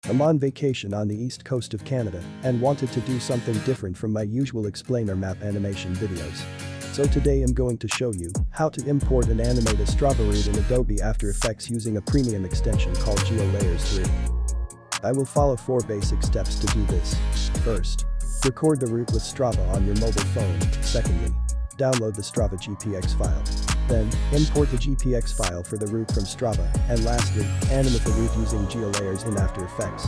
I'm on vacation on the east coast of Canada and wanted to do something different from my usual explainer map animation videos. So today I'm going to show you how to import and animate a Strava route in Adobe After Effects using a premium extension called Geolayers3. I will follow 4 basic steps to do this. First, record the route with Strava on your mobile phone. Secondly, download the Strava GPX file. Then, import the GPX file for the route from Strava. And lastly, animate the route using GeoLayers in After Effects.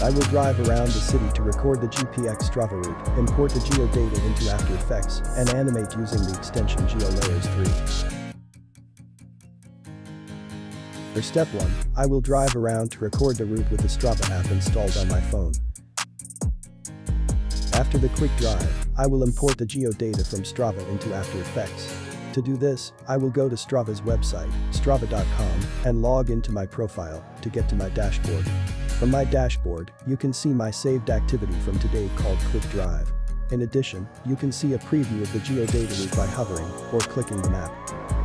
I will drive around the city to record the GPX Strava route, import the Geo Data into After Effects, and animate using the extension GeoLayers3. For step 1, I will drive around to record the route with the Strava app installed on my phone. After the quick drive, I will import the Geo Data from Strava into After Effects. To do this, I will go to Strava's website, strava.com, and log into my profile to get to my dashboard. From my dashboard, you can see my saved activity from today called Quick Drive. In addition, you can see a preview of the Geo Data route by hovering or clicking the map.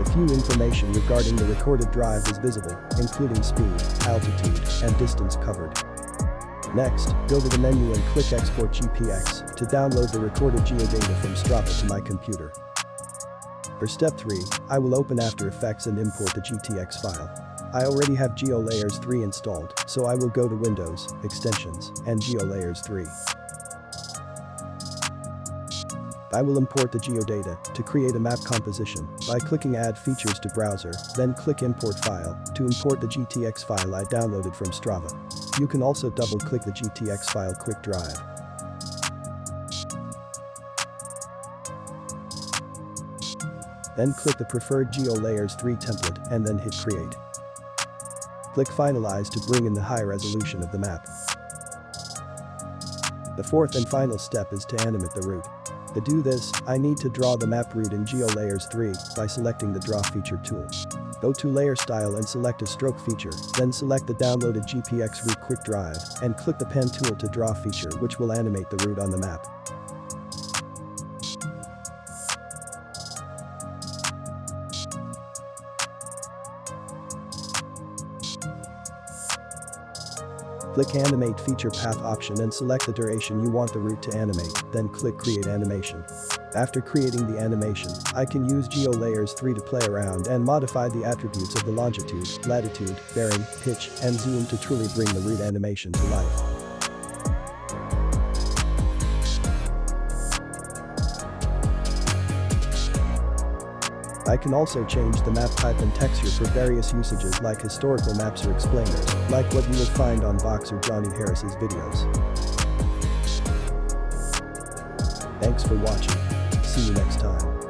A few information regarding the recorded drive is visible, including speed, altitude, and distance covered. Next, go to the menu and click Export GPX to download the recorded Geo Data from Strava to my computer. For step 3, I will open After Effects and import the GTX file. I already have GeoLayers3 installed, so I will go to Windows, Extensions, and GeoLayers3. I will import the Geo Data to create a map composition by clicking Add Features to Browser, then click Import File to import the GTX file I downloaded from Strava. You can also double-click the GTX file Quick Drive. Then click the preferred GeoLayers3 template and then hit Create. Click Finalize to bring in the high resolution of the map. The fourth and final step is to animate the route. To do this, I need to draw the map route in GeoLayers3 by selecting the Draw Feature tool. Go to Layer Style and select a stroke feature, then select the downloaded GPX route Quick Drive and click the Pen tool to draw feature which will animate the route on the map. Click Animate Feature Path option and select the duration you want the route to animate, then click Create Animation. After creating the animation, I can use GeoLayers3 to play around and modify the attributes of the longitude, latitude, bearing, pitch, and zoom to truly bring the route animation to life. I can also change the map type and texture for various usages like historical maps or explainers, like what you will find on Vox or Johnny Harris's videos. Thanks for watching. See you next time.